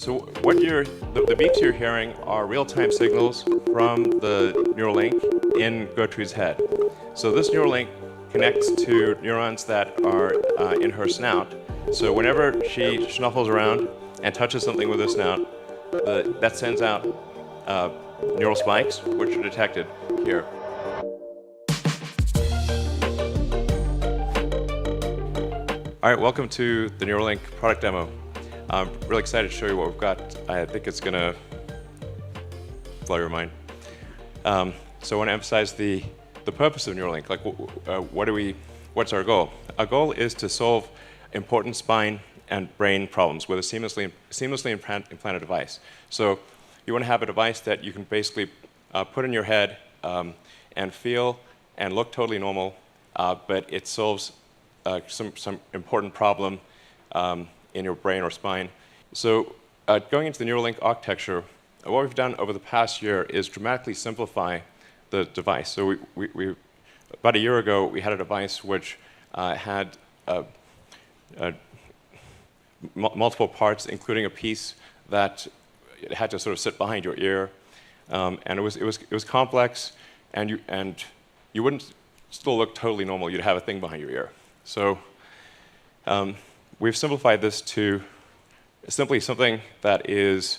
So the beeps you're hearing are real-time signals from the Neuralink in Gertrude's head. So this Neuralink connects to neurons that are in her snout. So whenever she snuffles around and touches something with her snout, that sends out neural spikes, which are detected here. All right, welcome to the Neuralink product demo. I'm really excited to show you what we've got. I think it's going to blow your mind. So I want to emphasize the purpose of Neuralink. Like, what's our goal? Our goal is to solve important spine and brain problems with a seamlessly implanted device. So you want to have a device that you can basically put in your head and feel and look totally normal, but it solves some important problem in your brain or spine. So going into the Neuralink architecture, what we've done over the past year is dramatically simplify the device. So we about a year ago, we had a device which had multiple parts, including a piece that it had to sort of sit behind your ear, and it was complex, and you wouldn't still look totally normal. You'd have a thing behind your ear. So we've simplified this to simply something that is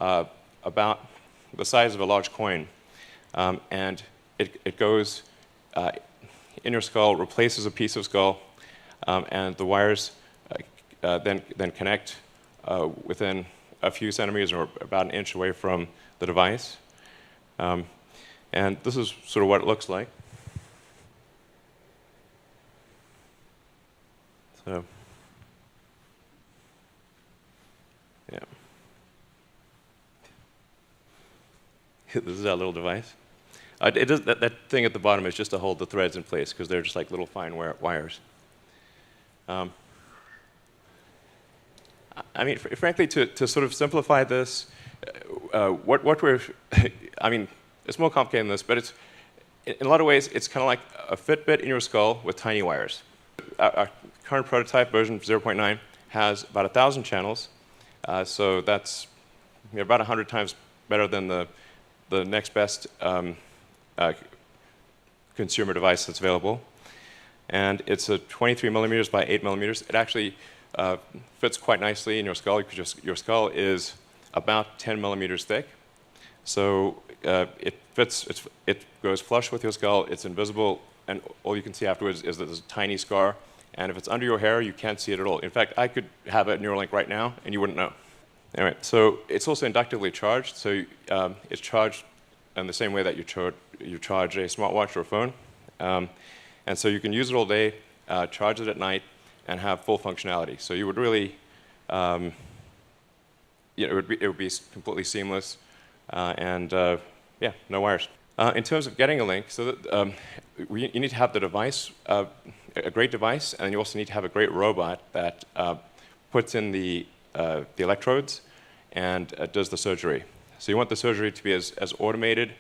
about the size of a large coin, and it goes in your skull, replaces a piece of skull, and the wires then connect within a few centimeters or about an inch away from the device. And this is sort of what it looks like. So, yeah. This is our little device. That thing at the bottom is just to hold the threads in place, because they're just like little fine wires. I mean, frankly, to sort of simplify this, what we're, I mean, it's more complicated than this, but it's, in a lot of ways, it's kind of like a Fitbit in your skull with tiny wires. Our current prototype, version 0.9, has about 1,000 channels, so that's about 100 times better than the next best consumer device that's available. And it's a 23 millimeters by 8 millimeters. It actually fits quite nicely in your skull, because your skull is about 10 millimeters thick. So it goes flush with your skull, it's invisible, and all you can see afterwards is that there's a tiny scar. And if it's under your hair, you can't see it at all. In fact, I could have a Neuralink right now, and you wouldn't know. Anyway, so it's also inductively charged. So it's charged in the same way that you charge a smartwatch or a phone. And so you can use it all day, charge it at night, and have full functionality. So you would really, it would be completely seamless, and yeah, no wires. In terms of getting a link, so that, you need to have the device, a great device, and you also need to have a great robot that puts in the electrodes and does the surgery. So you want the surgery to be as automated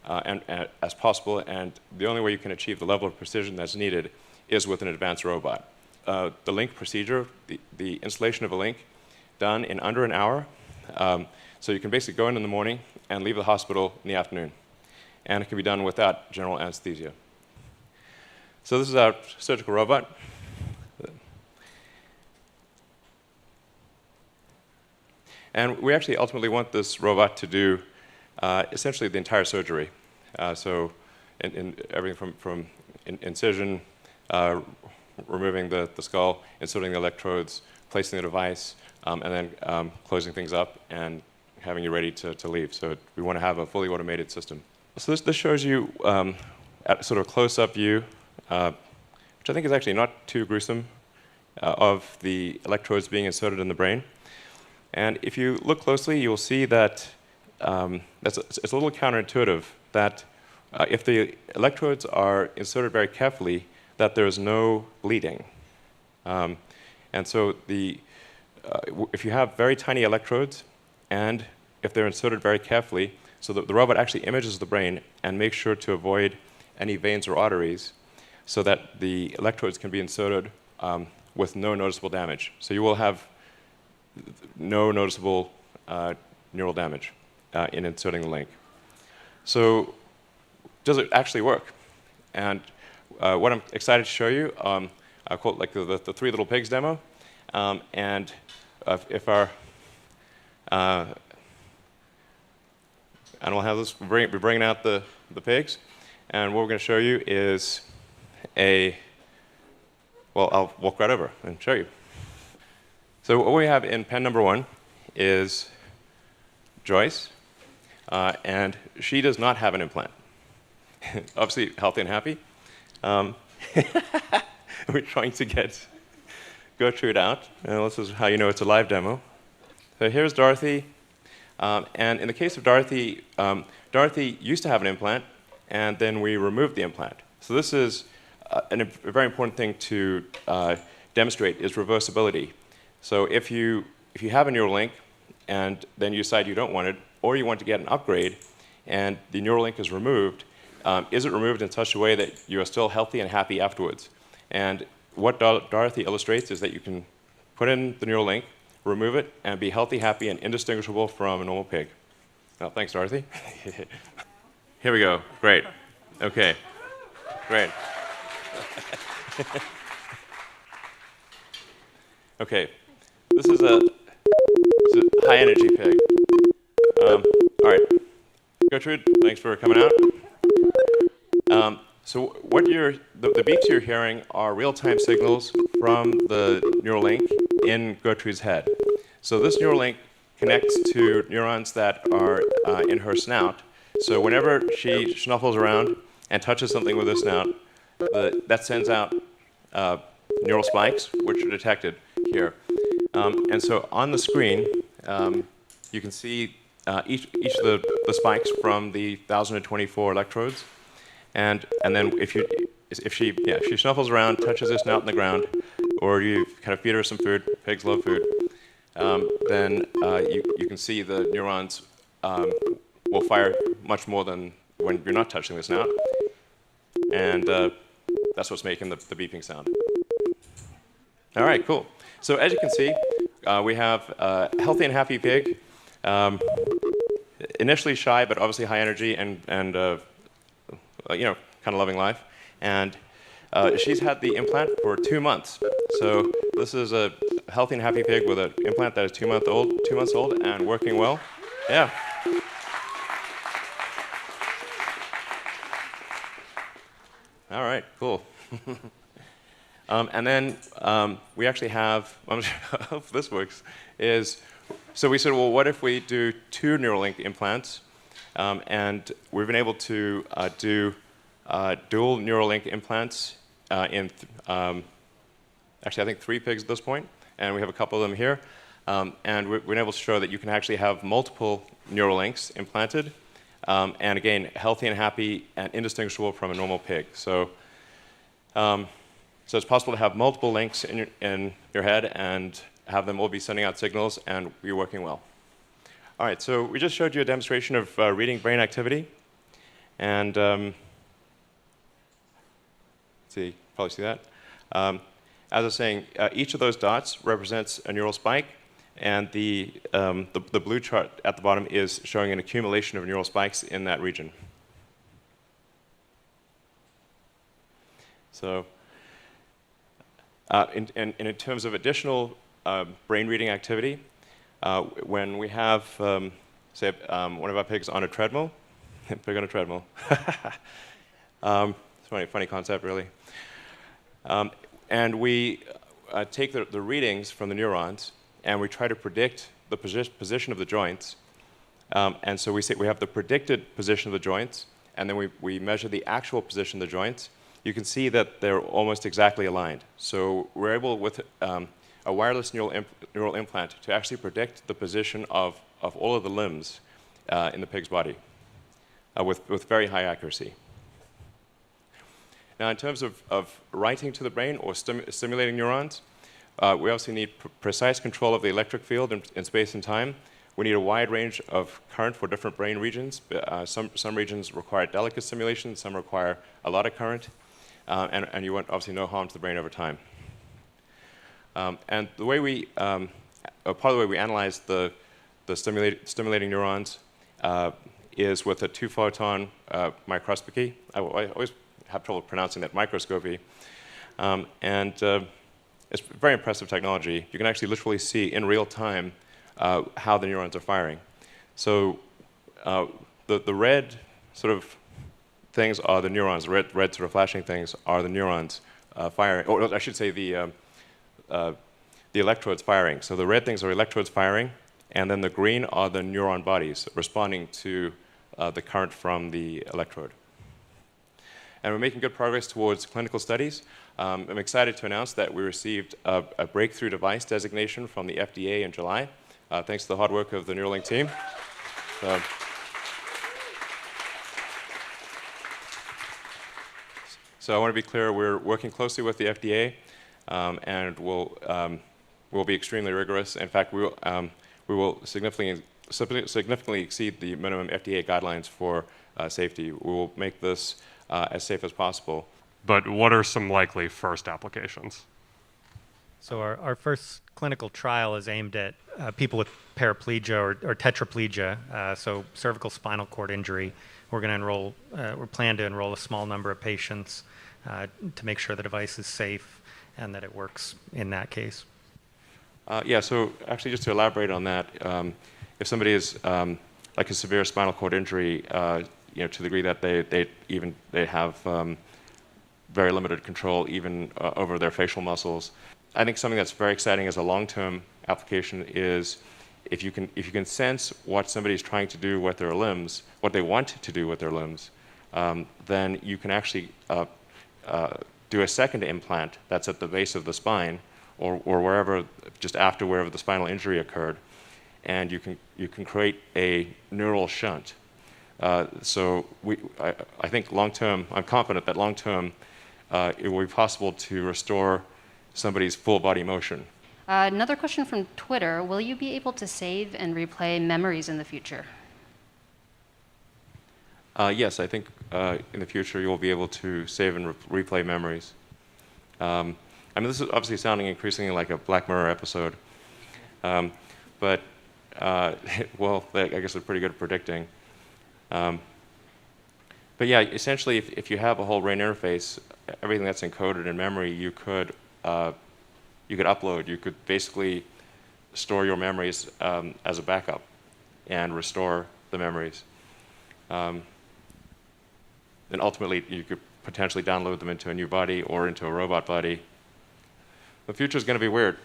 and as possible, and the only way you can achieve the level of precision that's needed is with an advanced robot. The link procedure, the installation of a link, done in under an hour. So you can basically go in the morning and leave the hospital in the afternoon. And it can be done without general anesthesia. So this is our surgical robot. And we actually ultimately want this robot to do essentially the entire surgery. So in everything from incision, removing the skull, inserting the electrodes, placing the device, and then closing things up and having you ready to leave. So we want to have a fully automated system. So this shows you at sort of close-up view, which I think is actually not too gruesome, of the electrodes being inserted in the brain. And if you look closely, you'll see that it's a little counterintuitive that if the electrodes are inserted very carefully, that there's no bleeding. And so if you have very tiny electrodes, and if they're inserted very carefully, so that the robot actually images the brain and makes sure to avoid any veins or arteries, so that the electrodes can be inserted with no noticeable damage. So you will have no noticeable neural damage in inserting the link. So does it actually work? And what I'm excited to show you, I call it like the Three Little Pigs demo. And if our animal handlers, we're bringing out the pigs. And what we're going to show you is well, I'll walk right over and show you. So what we have in pen number 1 is Joyce. And she does not have an implant. Obviously healthy and happy. We're trying to get Gertrude out. And this is how you know it's a live demo. So here's Dorothy. And in the case of Dorothy, Dorothy used to have an implant, and then we removed the implant. So this is a very important thing to demonstrate is reversibility. So if you have a Neuralink, and then you decide you don't want it, or you want to get an upgrade, and the Neuralink is removed, is it removed in such a way that you are still healthy and happy afterwards? And what Dorothy illustrates is that you can put in the Neuralink, remove it, and be healthy, happy, and indistinguishable from a normal pig. Well, thanks, Dorothy. Here we go. Great. OK. Great. OK. This is a high-energy pig. All right. Gertrude, thanks for coming out. So what the beeps you're hearing are real-time signals from the Neuralink in Gertrude's head. So this Neuralink connects to neurons that are in her snout. So whenever she snuffles around and touches something with her snout, that sends out neural spikes, which are detected here. And so on the screen, you can see each of the spikes from the 1,024 electrodes. And then if she snuffles around, touches her snout in the ground, or you kind of feed her some food, pigs love food, then you can see the neurons will fire much more than when you're not touching the snout. And that's what's making the beeping sound. All right, cool. So as you can see, we have a healthy and happy pig, initially shy, but obviously high energy and you know, kind of loving life. And she's had the implant for 2 months. So this is a healthy and happy pig with an implant that is 2 months old and working well. Yeah. All right, cool. And then we actually have, I hope this works, so we said, well, what if we do 2 Neuralink implants? And we've been able to do dual Neuralink implants in, actually, I think 3 pigs at this point, and we have a couple of them here. And we've been able to show that you can actually have multiple Neuralinks implanted, and again, healthy and happy and indistinguishable from a normal pig. So it's possible to have multiple links in your head and have them all be sending out signals and be working well. All right, so we just showed you a demonstration of reading brain activity. And let's see, probably see that. As I was saying, each of those dots represents a neural spike. And the blue chart at the bottom is showing an accumulation of neural spikes in that region. So in terms of additional brain reading activity, when we have, say, one of our pigs on a treadmill, pig on a treadmill. It's a funny concept, really. And we take the readings from the neurons, and we try to predict the position of the joints. And so we have the predicted position of the joints, and then we measure the actual position of the joints. You can see that they're almost exactly aligned. So we're able, with a wireless neural implant, to actually predict the position of all of the limbs in the pig's body with very high accuracy. Now, in terms of writing to the brain or stimulating neurons, we also need precise control of the electric field in space and time. We need a wide range of current for different brain regions. Some regions require delicate stimulation, some require a lot of current, and you want, obviously, no harm to the brain over time. And the way part of the way we analyze the the stimulating neurons is with a 2-photon microscopy. I always have trouble pronouncing that, microscopy. It's very impressive technology. You can actually literally see in real time how the neurons are firing. So the red sort of things are the neurons. The red sort of flashing things are the neurons firing, or I should say the electrodes firing. So the red things are electrodes firing, and then the green are the neuron bodies responding to the current from the electrode. And we're making good progress towards clinical studies. I'm excited to announce that we received a breakthrough device designation from the FDA in July, thanks to the hard work of the Neuralink team. So I want to be clear, we're working closely with the FDA, and we'll be extremely rigorous. In fact, we will significantly exceed the minimum FDA guidelines for safety. We will make this as safe as possible. But what are some likely first applications? So our first clinical trial is aimed at people with paraplegia or tetraplegia, so cervical spinal cord injury. We're going to enroll, we plan to enroll a small number of patients to make sure the device is safe and that it works in that case. Yeah, so actually just to elaborate on that, if somebody is like a severe spinal cord injury, to the degree that they have very limited control even over their facial muscles. I think something that's very exciting as a long-term application is if you can sense what somebody's trying to do with their limbs, what they want to do with their limbs, then you can actually do a second implant that's at the base of the spine or wherever, just after wherever the spinal injury occurred, and you can create a neural shunt. So I think long-term, I'm confident that long-term it will be possible to restore somebody's full body motion. Another question from Twitter. Will you be able to save and replay memories in the future? Yes, I think in the future you will be able to save and replay memories. I mean, this is obviously sounding increasingly like a Black Mirror episode, but well, I guess it's pretty good at predicting. But yeah, essentially, if you have a whole brain interface, everything that's encoded in memory, you could upload. You could basically store your memories as a backup and restore the memories. And ultimately, you could potentially download them into a new body or into a robot body. The future is going to be weird.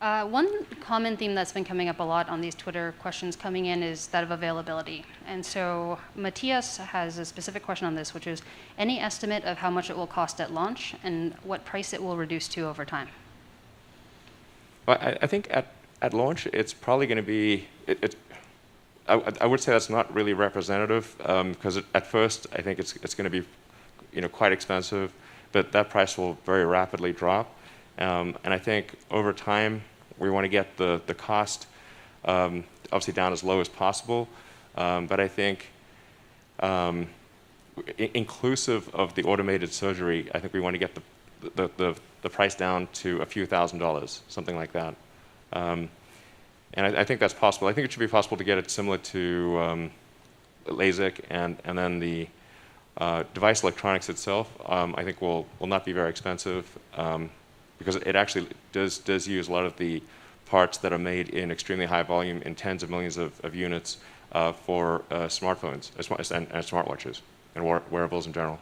One common theme that's been coming up a lot on these Twitter questions coming in is that of availability. And so Matthias has a specific question on this, which is any estimate of how much it will cost at launch and what price it will reduce to over time? Well, I think at launch, it's probably going to be, I would say that's not really representative, because at first, I think it's going to be quite expensive, but that price will very rapidly drop. And I think over time, we want to get the cost obviously down as low as possible. But I think inclusive of the automated surgery, I think we want to get the price down to a few $1,000s, something like that. And I think that's possible. I think it should be possible to get it similar to LASIK, and then the device electronics itself, I think will not be very expensive. Because it actually does use a lot of the parts that are made in extremely high volume in tens of millions of units for smartphones and smartwatches and wearables in general.